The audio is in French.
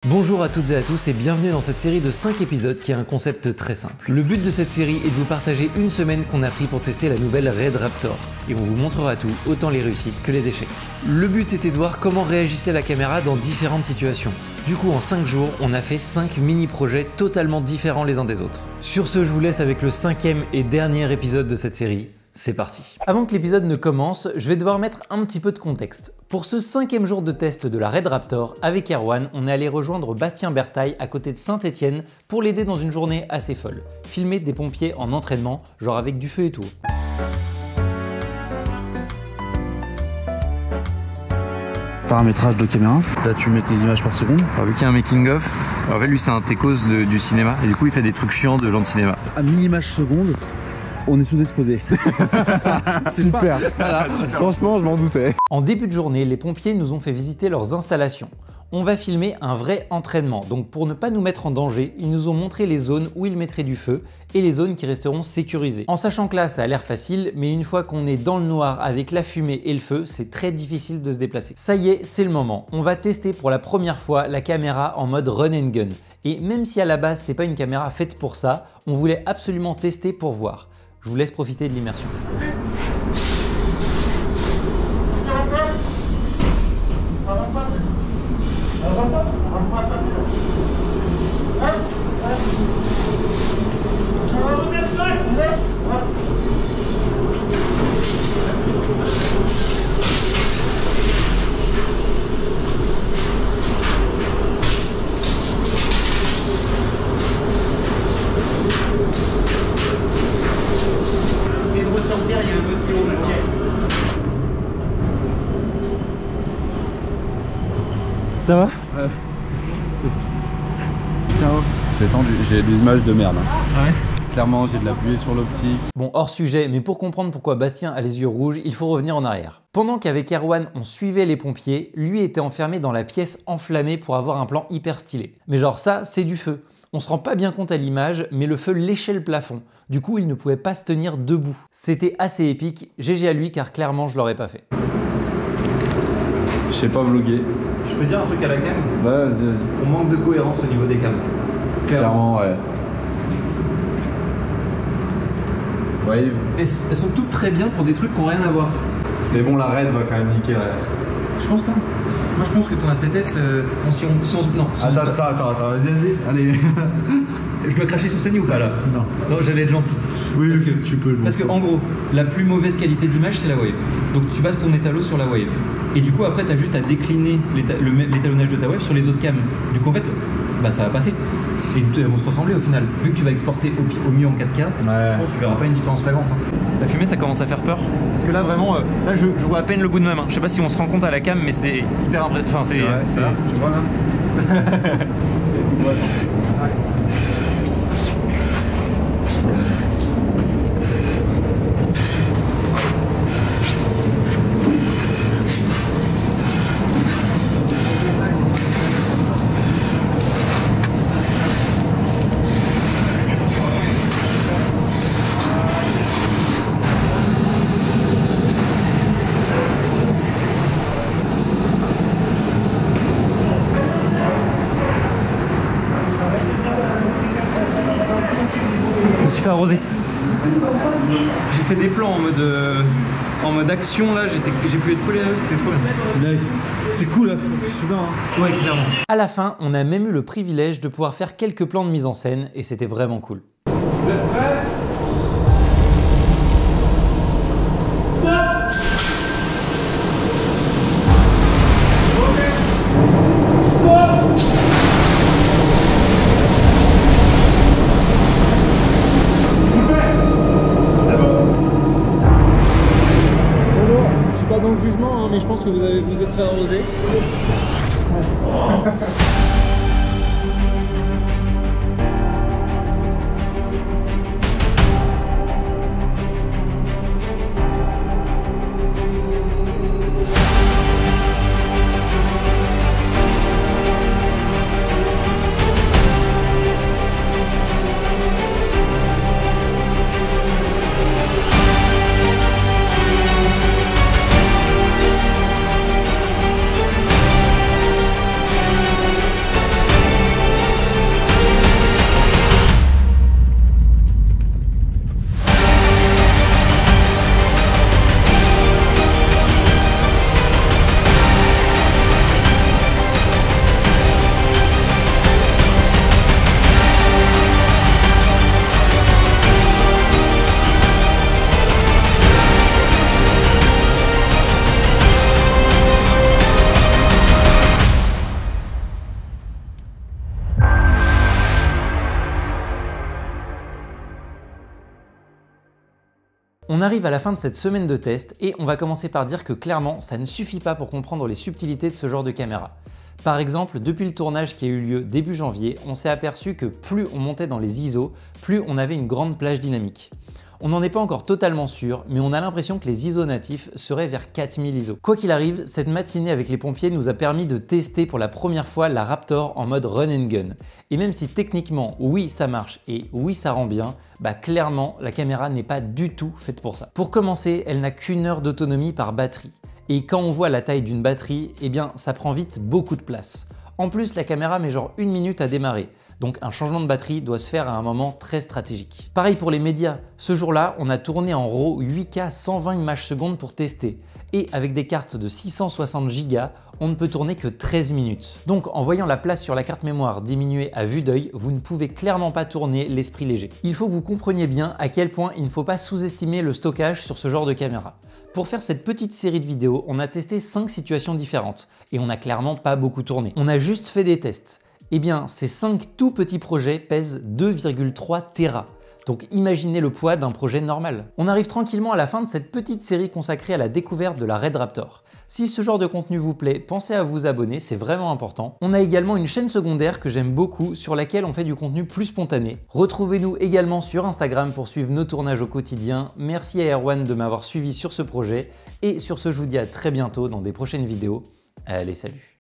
Bonjour à toutes et à tous et bienvenue dans cette série de 5 épisodes qui a un concept très simple. Le but de cette série est de vous partager une semaine qu'on a pris pour tester la nouvelle Red Raptor et on vous montrera tout, autant les réussites que les échecs. Le but était de voir comment réagissait la caméra dans différentes situations. Du coup en 5 jours, on a fait 5 mini-projets totalement différents les uns des autres. Sur ce, je vous laisse avec le 5e et dernier épisode de cette série. C'est parti. Avant que l'épisode ne commence, je vais devoir mettre un petit peu de contexte. Pour ce 5e jour de test de la Red Raptor, avec Erwan, on est allé rejoindre Bastien Bertaille à côté de Saint-Étienne pour l'aider dans une journée assez folle. Filmer des pompiers en entraînement, genre avec du feu et tout. Paramétrage de caméra. Là, tu mets tes images par seconde. Alors, vu qu'il y a un making of, en fait lui c'est un techos du cinéma et du coup il fait des trucs chiants de gens de cinéma. À 1000 images seconde, on est sous-exposé. Super. Voilà. Franchement, je m'en doutais. En début de journée, les pompiers nous ont fait visiter leurs installations. On va filmer un vrai entraînement, donc pour ne pas nous mettre en danger, ils nous ont montré les zones où ils mettraient du feu et les zones qui resteront sécurisées. En sachant que là, ça a l'air facile, mais une fois qu'on est dans le noir avec la fumée et le feu, c'est très difficile de se déplacer. Ça y est, c'est le moment. On va tester pour la première fois la caméra en mode run and gun. Et même si à la base, c'est pas une caméra faite pour ça, on voulait absolument tester pour voir. Je vous laisse profiter de l'immersion. Essayez de ressortir, il y a un petit haut là. Ça va? C'était tendu. J'ai des images de merde. Ah ouais. Clairement, j'ai de la pluie sur l'optique. Bon, hors sujet, mais pour comprendre pourquoi Bastien a les yeux rouges, il faut revenir en arrière. Pendant qu'avec Erwan, on suivait les pompiers, lui était enfermé dans la pièce enflammée pour avoir un plan hyper stylé. Mais genre ça, c'est du feu. On se rend pas bien compte à l'image, mais le feu léchait le plafond. Du coup, il ne pouvait pas se tenir debout. C'était assez épique, GG à lui car clairement, je l'aurais pas fait. Je sais pas vlogger. Je peux dire un truc à la cam? Bah, vas-y. On manque de cohérence au niveau des cams. Clairement, ouais. Wave. Elles sont toutes très bien pour des trucs qui n'ont rien à voir. C'est bon, la Red va quand même niquer la reste. Je pense pas. Moi je pense que ton A7S, non, si on Attends, vas-y. Allez. Je dois cracher sur Sony ou pas là? Non, j'allais être gentil. Oui, parce que tu peux. Parce que en gros, la plus mauvaise qualité d'image c'est la Wave. Donc tu bases ton étalo sur la Wave. Et du coup après tu as juste à décliner l'étalonnage de ta Wave sur les autres cams. Du coup en fait, bah ça va passer. Et elles vont se ressembler au final. Vu que tu vas exporter au mieux en 4K, je pense que tu verras pas une différence flagrante. La fumée ça commence à faire peur. Parce que là vraiment, là je vois à peine le bout de ma main. Je sais pas si on se rend compte à la cam mais c'est hyper impressionnant. Enfin c'est là. Tu vois là. Je me suis fait arroser. J'ai fait des plans en mode action là, j'ai pu être collé à eux, c'était trop bien. Nice. C'est cool là, c'est suffisant. Hein. Ouais, clairement. À la fin, on a même eu le privilège de pouvoir faire quelques plans de mise en scène et c'était vraiment cool. Vous êtes prêts? Dans le jugement, hein, mais je pense que vous êtes fait arroser. On arrive à la fin de cette semaine de test et on va commencer par dire que clairement ça ne suffit pas pour comprendre les subtilités de ce genre de caméra. Par exemple, depuis le tournage qui a eu lieu début janvier, on s'est aperçu que plus on montait dans les ISO, plus on avait une grande plage dynamique. On n'en est pas encore totalement sûr, mais on a l'impression que les ISO natifs seraient vers 4000 ISO. Quoi qu'il arrive, cette matinée avec les pompiers nous a permis de tester pour la première fois la Raptor en mode run and gun. Et même si techniquement, oui ça marche et oui ça rend bien, clairement la caméra n'est pas du tout faite pour ça. Pour commencer, elle n'a qu'1 heure d'autonomie par batterie. Et quand on voit la taille d'une batterie, ça prend vite beaucoup de place. En plus, la caméra met genre 1 minute à démarrer. Donc un changement de batterie doit se faire à un moment très stratégique. Pareil pour les médias, ce jour-là, on a tourné en RAW 8K 120 images secondes pour tester. Et avec des cartes de 660 Go, on ne peut tourner que 13 minutes. Donc en voyant la place sur la carte mémoire diminuer à vue d'œil, vous ne pouvez clairement pas tourner l'esprit léger. Il faut que vous compreniez bien à quel point il ne faut pas sous-estimer le stockage sur ce genre de caméra. Pour faire cette petite série de vidéos, on a testé 5 situations différentes et on n'a clairement pas beaucoup tourné. On a juste fait des tests. Ces 5 tout petits projets pèsent 2,3 Tera. Donc imaginez le poids d'un projet normal. On arrive tranquillement à la fin de cette petite série consacrée à la découverte de la Red Raptor. Si ce genre de contenu vous plaît, pensez à vous abonner, c'est vraiment important. On a également une chaîne secondaire que j'aime beaucoup sur laquelle on fait du contenu plus spontané. Retrouvez-nous également sur Instagram pour suivre nos tournages au quotidien. Merci à Erwan de m'avoir suivi sur ce projet. Et sur ce, je vous dis à très bientôt dans des prochaines vidéos. Allez, salut!